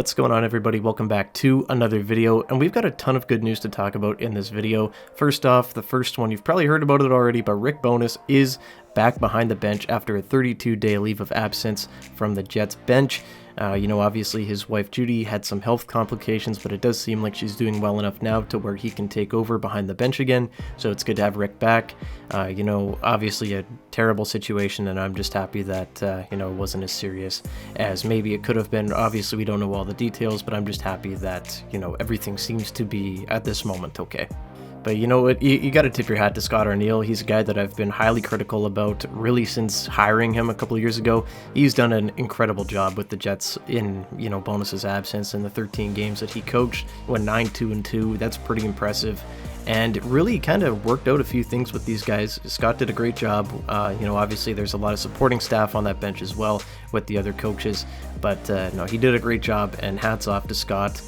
What's going on, everybody? Welcome back to another video, and we've got a ton of good news to talk about in this video. First off, the first one, you've probably heard about it already, but Rick Bowness is back behind the bench after a 32-day leave of absence from the Jets bench. Obviously his wife Judy had some health complications, but it does seem like she's doing well enough now to where he can take over behind the bench again. So it's good to have Rick back. Obviously a terrible situation, and I'm just happy that, it wasn't as serious as maybe it could have been. Obviously we don't know all the details, but I'm just happy that, everything seems to be at this moment okay. But you know what, you got to tip your hat to Scott ONeal. He's a guy that I've been highly critical about really since hiring him a couple of years ago. He's done an incredible job with the Jets in, Bowness's absence. In the 13 games that he coached, went 9-2-2. That's pretty impressive. And really kind of worked out a few things with these guys. Scott did a great job. Obviously there's a lot of supporting staff on that bench as well with the other coaches. But no, he did a great job, and hats off to Scott.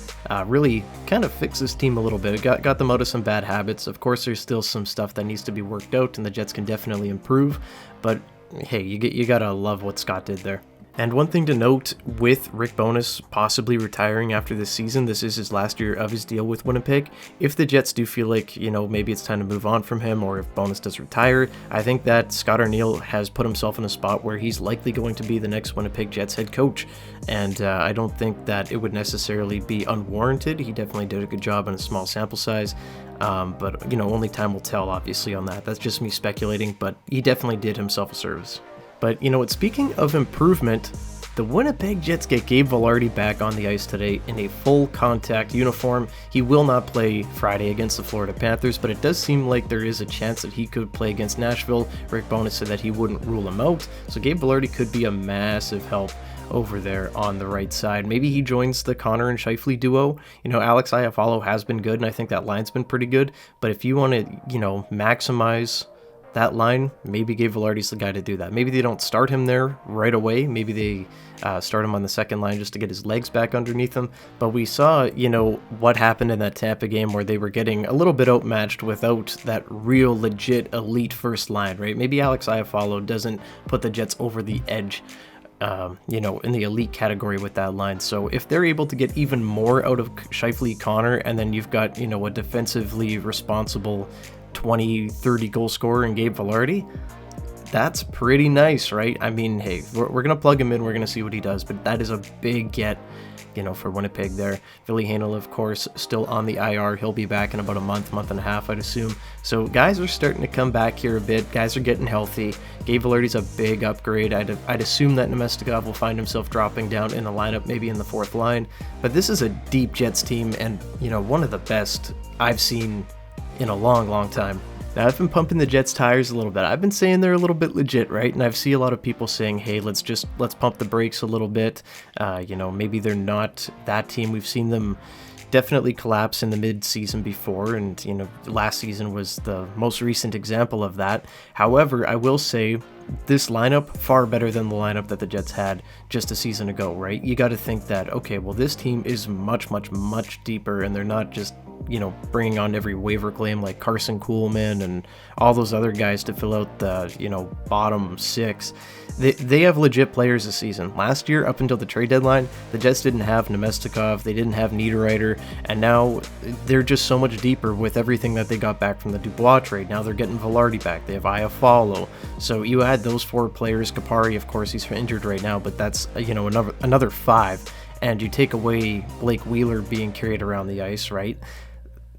Really kind of fixed this team a little bit. Got them out of some bad habits. Of course, there's still some stuff that needs to be worked out, and the Jets can definitely improve. But hey, you gotta love what Scott did there. And one thing to note with Rick Bowness possibly retiring after this season, this is his last year of his deal with Winnipeg. If the Jets do feel like, maybe it's time to move on from him, or if Bowness does retire, I think that Scott ONeal has put himself in a spot where he's likely going to be the next Winnipeg Jets head coach. And I don't think that it would necessarily be unwarranted. He definitely did a good job in a small sample size. But only time will tell, obviously, on that. That's just me speculating, but he definitely did himself a service. But speaking of improvement, the Winnipeg Jets get Gabe Vilardi back on the ice today in a full contact uniform. He will not play Friday against the Florida Panthers, but it does seem like there is a chance that he could play against Nashville. Rick Bowness said that he wouldn't rule him out, so Gabe Vilardi could be a massive help over there on the right side. Maybe he joins the Connor and Scheifele duo. Alex Iafallo has been good, and I think that line's been pretty good, but if you want to, maximize that line, maybe Gabe Vilardi's the guy to do that. Maybe they don't start him there right away. Maybe they start him on the second line just to get his legs back underneath him. But we saw, what happened in that Tampa game where they were getting a little bit outmatched without that real legit elite first line, right? Maybe Alex Iafallo doesn't put the Jets over the edge, in the elite category with that line. So if they're able to get even more out of Scheifele, Connor, and then you've got, a defensively responsible 20-30 goal scorer in Gabe Vilardi, that's pretty nice, right? I mean, hey, we're gonna plug him in, we're gonna see what he does, but that is a big get, for Winnipeg there. Billy Hanel, of course, still on the IR. He'll be back in about a month and a half, I'd assume. So guys are starting to come back here a bit. Guys are getting healthy. Gabe Vilardi's a big upgrade. I'd assume that Nemestikov will find himself dropping down in the lineup, maybe in the fourth line. But this is a deep Jets team, and one of the best I've seen in a long time. Now, I've been pumping the Jets tires a little bit. I've been saying they're a little bit legit, right? And I've seen a lot of people saying, hey, let's pump the brakes a little bit. Maybe they're not that team. We've seen them definitely collapse in the mid-season before, and last season was the most recent example of that. However, I will say this lineup far better than the lineup that the Jets had just a season ago, right? You got to think that, okay, well, this team is much deeper, and they're not just bringing on every waiver claim like Carson Kuhlman and all those other guys to fill out the, bottom six. They have legit players this season. Last year, up until the trade deadline, the Jets didn't have Nemestikov, they didn't have Niederreiter, and now they're just so much deeper with everything that they got back from the Dubois trade. Now they're getting Vilardi back, they have Iafallo. So you add those four players, Kapari, of course, he's injured right now, but that's, another five, and you take away Blake Wheeler being carried around the ice, right?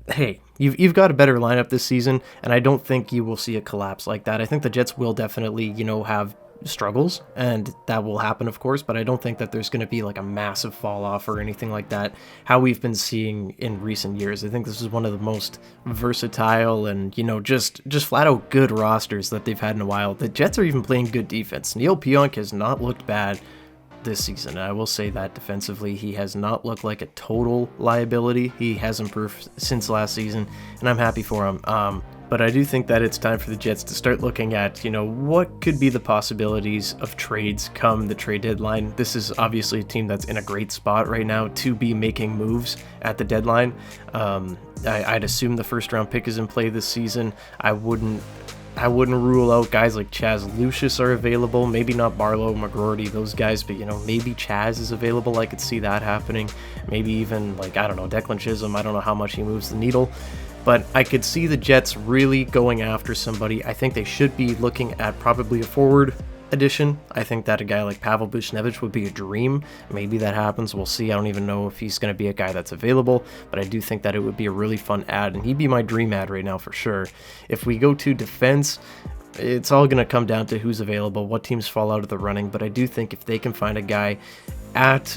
Hey, you've got a better lineup this season, and I don't think you will see a collapse like that. I think the Jets will definitely, have struggles, and that will happen, of course, but I don't think that there's going to be like a massive fall off or anything like that, how we've been seeing in recent years. I think this is one of the most versatile and, just flat out good rosters that they've had in a while. The Jets are even playing good defense. Neil Pionk has not looked bad this season. I will say that defensively, he has not looked like a total liability. He has improved since last season, and I'm happy for him. But I do think that it's time for the Jets to start looking at, what could be the possibilities of trades come the trade deadline. This is obviously a team that's in a great spot right now to be making moves at the deadline. I'd assume the first round pick is in play this season. I wouldn't I wouldn't rule out guys like Chaz Lucius are available. Maybe not Barlow, McGroarty, those guys, but maybe Chaz is available. I could see that happening. Maybe even, like, I don't know, Declan Chisholm. I don't know how much he moves the needle. But I could see the Jets really going after somebody. I think they should be looking at probably a forward addition. I think that a guy like Pavel Buchnevich would be a dream. Maybe that happens. We'll see. I don't even know if he's going to be a guy that's available, but I do think that it would be a really fun ad, and he'd be my dream ad right now for sure. If we go to defense, it's all going to come down to who's available, what teams fall out of the running, but I do think if they can find a guy at,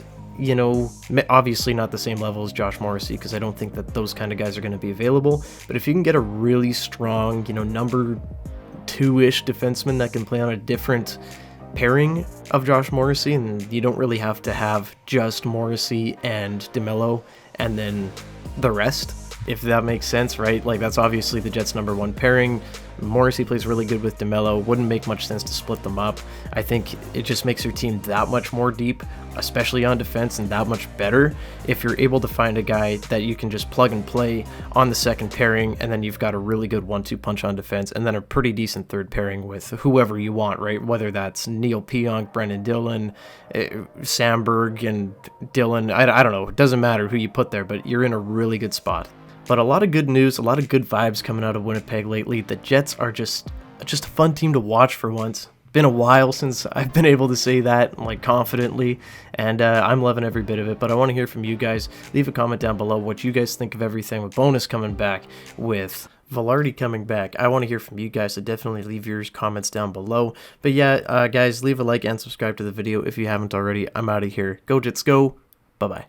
obviously not the same level as Josh Morrissey, because I don't think that those kind of guys are going to be available, but if you can get a really strong, number two-ish defenseman that can play on a different pairing of Josh Morrissey, and you don't really have to have just Morrissey and DeMello and then the rest, if that makes sense, right? Like, that's obviously the Jets' number one pairing. Morrissey plays really good with DeMello. Wouldn't make much sense to split them up. I think it just makes your team that much more deep, especially on defense, and that much better if you're able to find a guy that you can just plug and play on the second pairing, and then you've got a really good 1-2 punch on defense, and then a pretty decent third pairing with whoever you want, right? Whether that's Neil Pionk, Brendan Dillon, Samberg, and Dillon. I don't know. It doesn't matter who you put there, but you're in a really good spot. But a lot of good news, a lot of good vibes coming out of Winnipeg lately. The Jets are just a fun team to watch for once. Been a while since I've been able to say that, like, confidently, and I'm loving every bit of it. But I want to hear from you guys. Leave a comment down below what you guys think of everything, with Bowness coming back, with Vilardi coming back. I want to hear from you guys, so definitely leave your comments down below. But yeah, guys, leave a like and subscribe to the video if you haven't already. I'm out of here. Go Jets, go. Bye-bye.